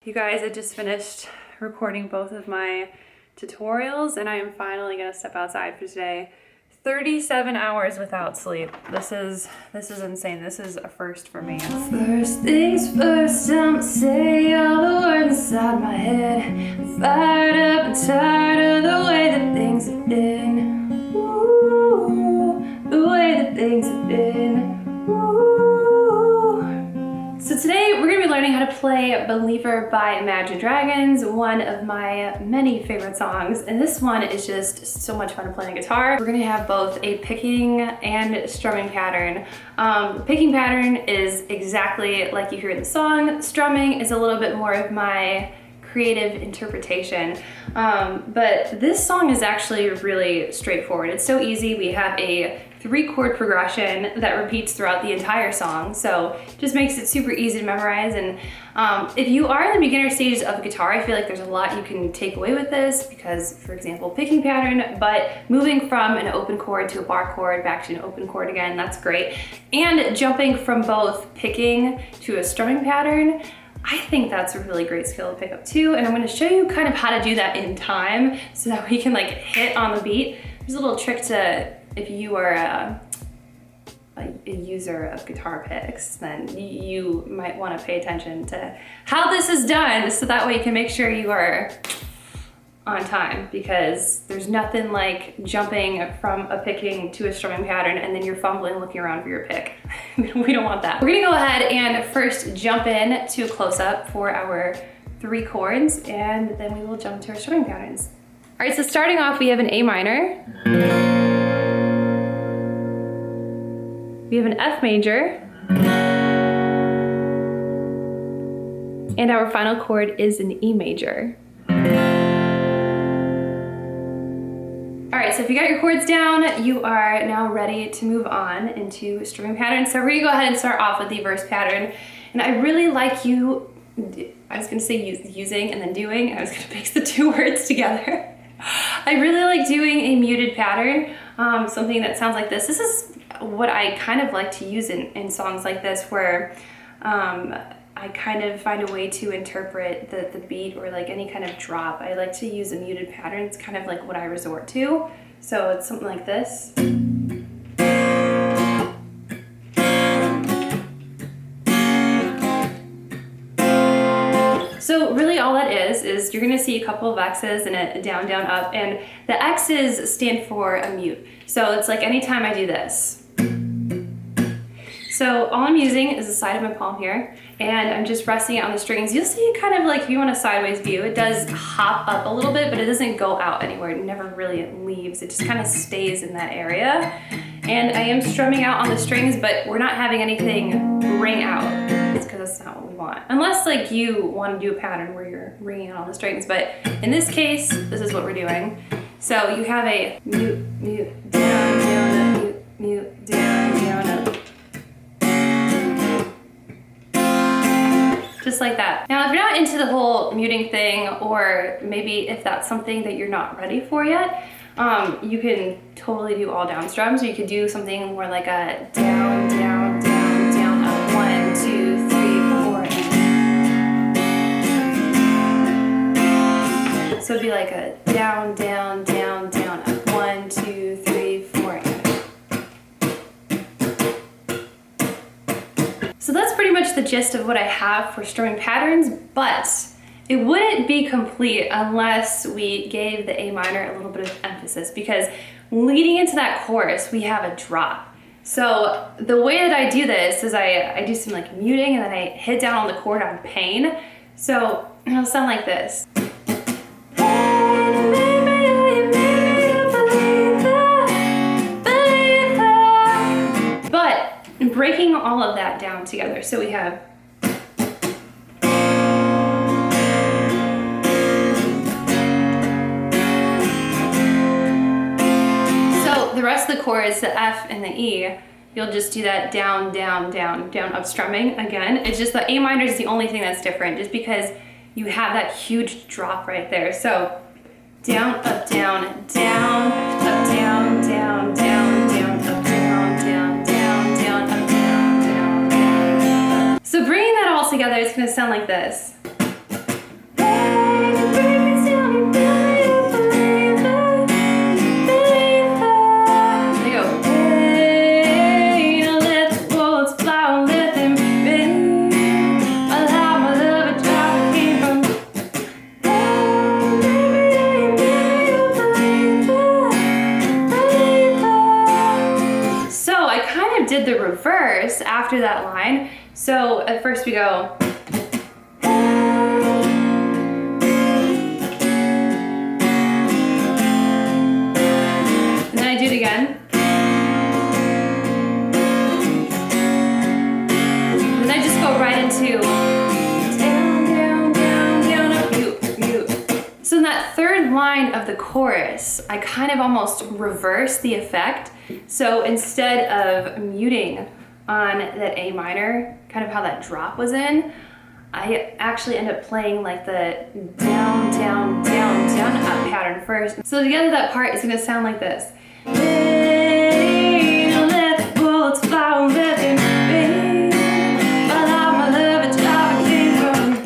You guys, I just finished recording both of my tutorials and I am finally gonna step outside for today. 37 hours without sleep. This is insane. This is a first for me. First things first, I'ma say all the words inside my head. I'm fired up and tired of the way that things have been. Ooh, the way that things have been. Ooh. So today we're gonna be learning how to play Believer by Imagine Dragons, one of my many favorite songs. And this one is just so much fun to play on guitar. We're gonna have both a picking and strumming pattern. Picking pattern is exactly like you hear in the song. Strumming is a little bit more of my creative interpretation. But this song is actually really straightforward. It's so easy. We have a 3-chord progression that repeats throughout the entire song, so just makes it super easy to memorize. And if you are in the beginner stages of guitar, I feel like there's a lot you can take away with this because, for example, picking pattern, but moving from an open chord to a bar chord back to an open chord again, that's great. And jumping from both picking to a strumming pattern, I think that's a really great skill to pick up too, and I'm going to show you kind of how to do that in time so that we can like hit on the beat. There's a little trick to, if you are a user of guitar picks, then you might want to pay attention to how this is done so that way you can make sure you are on time, because there's nothing like jumping from a picking to a strumming pattern and then you're fumbling looking around for your pick. We don't want that. We're gonna go ahead and first jump in to a close-up for our 3 chords, and then we will jump to our strumming patterns. All right, so starting off, we have an A minor. We have an F major. And our final chord is an E major. All right, so if you got your chords down, you are now ready to move on into strumming patterns. So we're gonna go ahead and start off with the verse pattern. And I really like I was gonna say using and then doing, and I was gonna mix the 2 words together. I really like doing a muted pattern, something that sounds like this. This is what I kind of like to use in songs like this, where I kind of find a way to interpret the beat or like any kind of drop. I like to use a muted pattern. It's kind of like what I resort to. So it's something like this. So really all that is you're gonna see a couple of X's and a down, down, up, and the X's stand for a mute. So it's like anytime I do this. So all I'm using is the side of my palm here, and I'm just resting it on the strings. You'll see it kind of like, if you want a sideways view, it does hop up a little bit, but it doesn't go out anywhere. It never really leaves. It just kind of stays in that area. And I am strumming out on the strings, but we're not having anything ring out. It's because that's not what we want. Unless like you want to do a pattern where you're ringing out on the strings, but in this case, this is what we're doing. So you have a mute, mute, down, down, up, mute, mute, down, down, up. Just like that. Now, if you're not into the whole muting thing, or maybe if that's something that you're not ready for yet, you can totally do all down strums, or you could do something more like a down, down, down, down, up, 1, 2, 3, 4. So it'd be like a down, down, down, down, up, 1, 2, 3, 4. So that's pretty much the gist of what I have for strumming patterns, but it wouldn't be complete unless we gave the A minor a little bit of emphasis, because leading into that chorus, we have a drop. So the way that I do this is I do some like muting, and then I hit down on the chord on pain. So it'll sound like this. Breaking all of that down together. So we have the rest of the chords, the F and the E, you'll just do that down, down, down, down, up strumming again. It's just the A minor is the only thing that's different, just because you have that huge drop right there. So down, up, down, down, up, down, down, down, down, up, down, down, down, down, up, down, down, down, down. So bringing that all together, it's gonna sound like this. after that line. So at first we go. And then I do it again. Then I just go right into So in that third line of the chorus, I kind of almost reverse the effect. So instead of muting on that A minor, kind of how that drop was in, I actually end up playing like the down, down, down, down, up pattern first. So together that part is gonna sound like this. Hey, let the bullets fly, let them rain. Allow my love to drive a king from.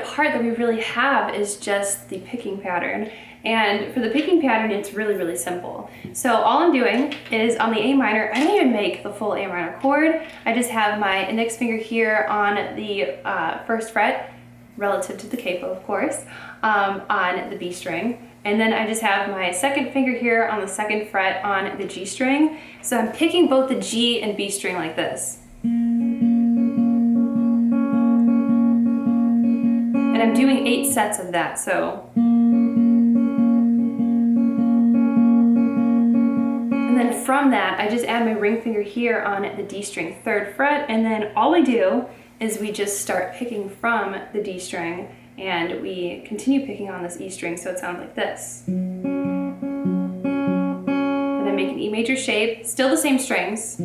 Part that we really have is just the picking pattern, and for the picking pattern it's really simple. So all I'm doing is on the A minor, I don't even make the full A minor chord. I just have my index finger here on the first fret relative to the capo, of course, on the B string, and then I just have my second finger here on the second fret on the G string. So I'm picking both the G and B string like this. And I'm doing 8 sets of that, so. And then from that, I just add my ring finger here on the D string 3rd fret, and then all we do is we just start picking from the D string, and we continue picking on this E string, so it sounds like this. And I make an E major shape, still the same strings.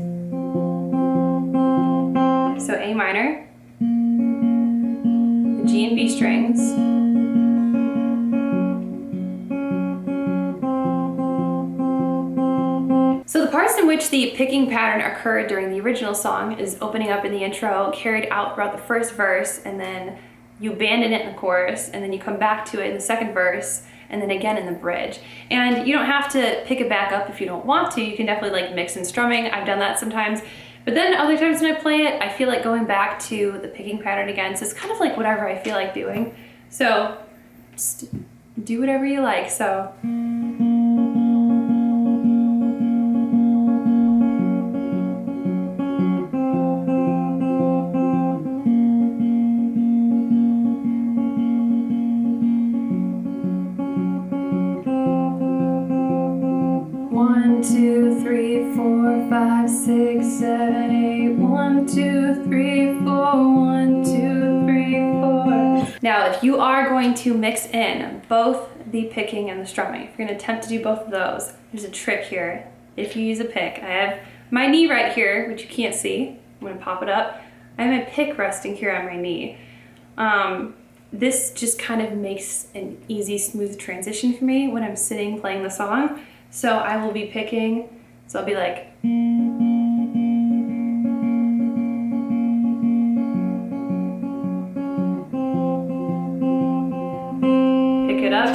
So A minor, G and B strings, so the parts in which the picking pattern occurred during the original song is opening up in the intro, carried out throughout the first verse, and then you abandon it in the chorus, and then you come back to it in the second verse, and then again in the bridge. And you don't have to pick it back up if you don't want to. You can definitely like mix and strumming. I've done that sometimes. But then other times when I play it, I feel like going back to the picking pattern again. So it's kind of like whatever I feel like doing. So just do whatever you like. So. 1, 2, 3, 4, 5, 6, 7, 8. 1, 2, 3, 4. 1, 2, 3, 4. Now, if you are going to mix in both the picking and the strumming, if you're going to attempt to do both of those, there's a trick here. If you use a pick, I have my knee right here, which you can't see. I'm going to pop it up. I have my pick resting here on my knee. This just kind of makes an easy, smooth transition for me when I'm sitting playing the song. So I will be picking, so I'll be like, pick it up,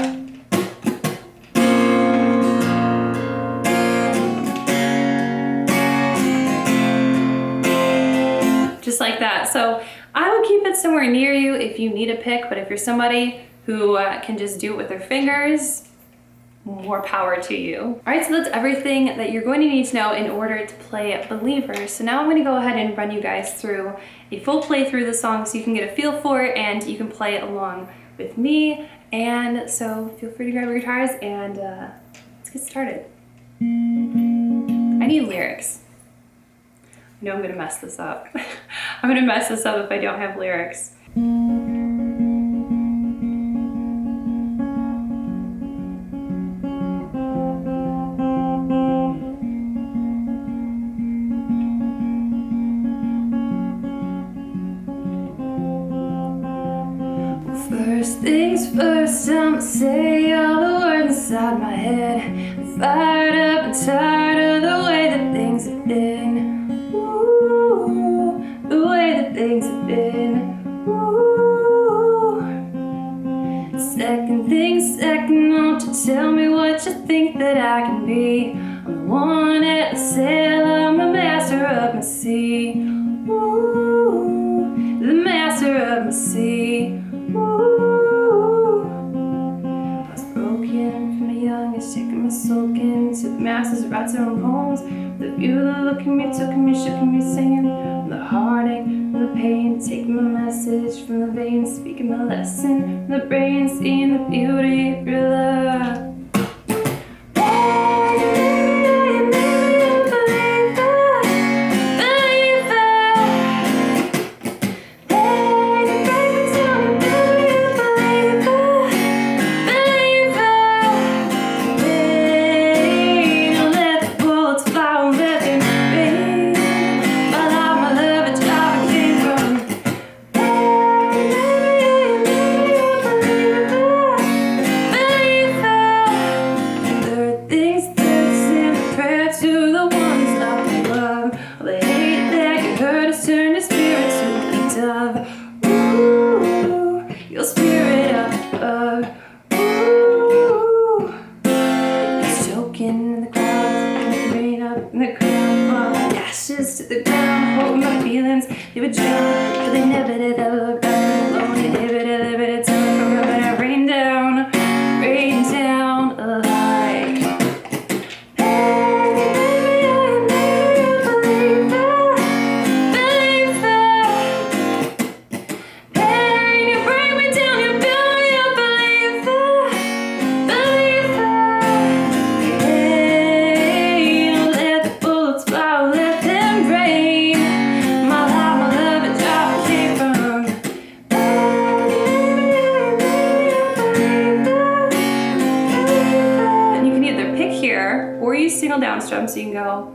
just like that. So I will keep it somewhere near you if you need a pick, but if you're somebody who can just do it with their fingers, more power to you. All right, so that's everything that you're going to need to know in order to play Believer. So now I'm going to go ahead and run you guys through a full playthrough of the song so you can get a feel for it and you can play along with me. And so feel free to grab your guitars and let's get started. I need lyrics. I know I'm going to mess this up. I'm going to mess this up if I don't have lyrics. First things first, I'ma say all the words inside my head. I'm fired up and tired of the way that things have been. Ooh, the way that things have been. Ooh. Second thing second, won't you tell me what you think that I can be? I'm the one at the sail, I'm the master of my sea. Ooh, the master of my sea. Ooh, I was broken writes her own poems. The view that look at me, took me, shook me, singing. The heartache and the pain, taking my message from the veins, speaking my lesson from the brain, seeing the beauty of your love. Down strum, so you can go,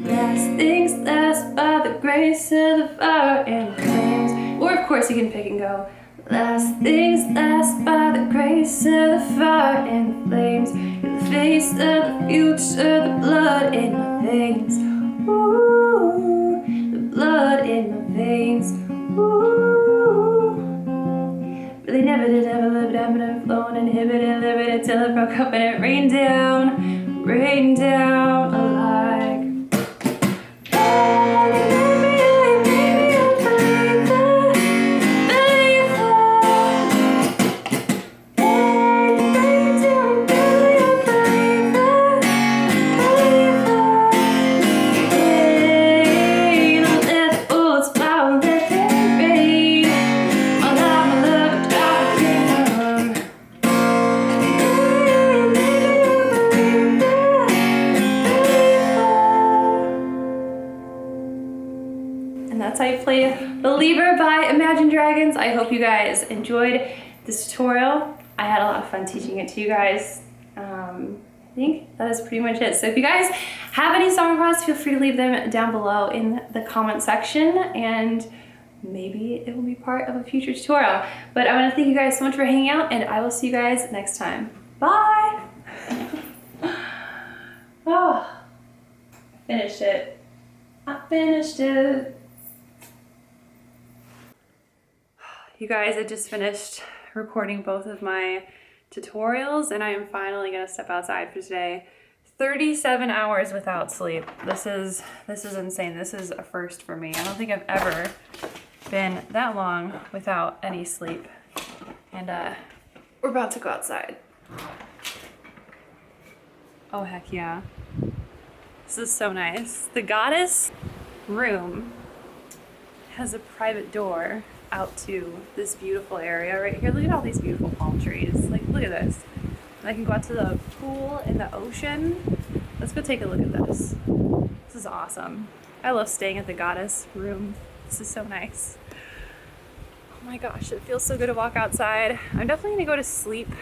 last things last by the grace of the fire and the flames. Or of course you can pick and go, last things last by the grace of the fire and the flames. You're the face of the future, the blood in my veins. Ooh, the blood in my veins. Ooh. But they never did ever live down, but I'm flowing, inhibited, limited till it broke up and it rained down. Rain down alike. That's how you play Believer by Imagine Dragons. I hope you guys enjoyed this tutorial. I had a lot of fun teaching it to you guys. I think that is pretty much it. So if you guys have any song requests, feel free to leave them down below in the comment section, and maybe it will be part of a future tutorial. But I want to thank you guys so much for hanging out, and I will see you guys next time. Bye! Oh, I finished it. I finished it. You guys, I just finished recording both of my tutorials, and I am finally gonna step outside for today. 37 hours without sleep. This is insane. This is a first for me. I don't think I've ever been that long without any sleep. And we're about to go outside. Oh heck yeah. This is so nice. The goddess room has a private door out to this beautiful area right here. Look at all these beautiful palm trees. Like, look at this. And I can go out to the pool in the ocean. Let's go take a look at this. This is awesome. I love staying at the goddess room. This is so nice. Oh my gosh, it feels so good to walk outside. I'm definitely gonna go to sleep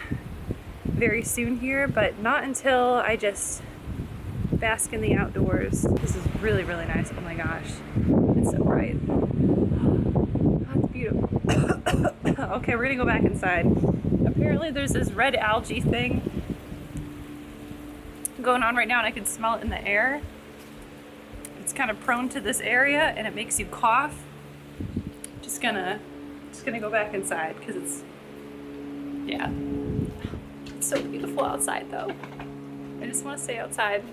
very soon here, but not until I just bask in the outdoors. This is really, really nice. Oh my gosh, it's so bright. That's beautiful. Okay, we're gonna go back inside. Apparently there's this red algae thing going on right now, and I can smell it in the air. It's kind of prone to this area, and it makes you cough. Just gonna go back inside because it's so beautiful outside though. I just want to stay outside.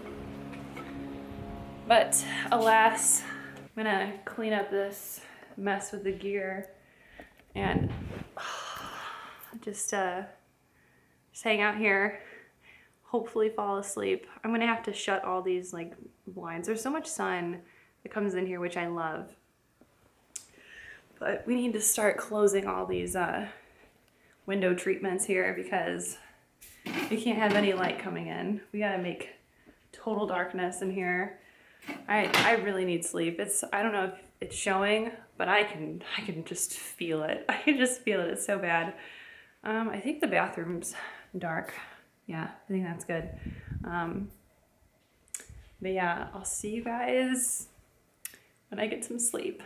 But alas, I'm gonna clean up this mess with the gear and just hang out here, hopefully fall asleep. I'm gonna have to shut all these like blinds. There's so much sun that comes in here, which I love. But we need to start closing all these window treatments here because we can't have any light coming in. We gotta make total darkness in here. I really need sleep. I don't know if it's showing, but I can just feel it. I can just feel it. It's so bad. I think the bathroom's dark. Yeah, I think that's good. But yeah, I'll see you guys when I get some sleep.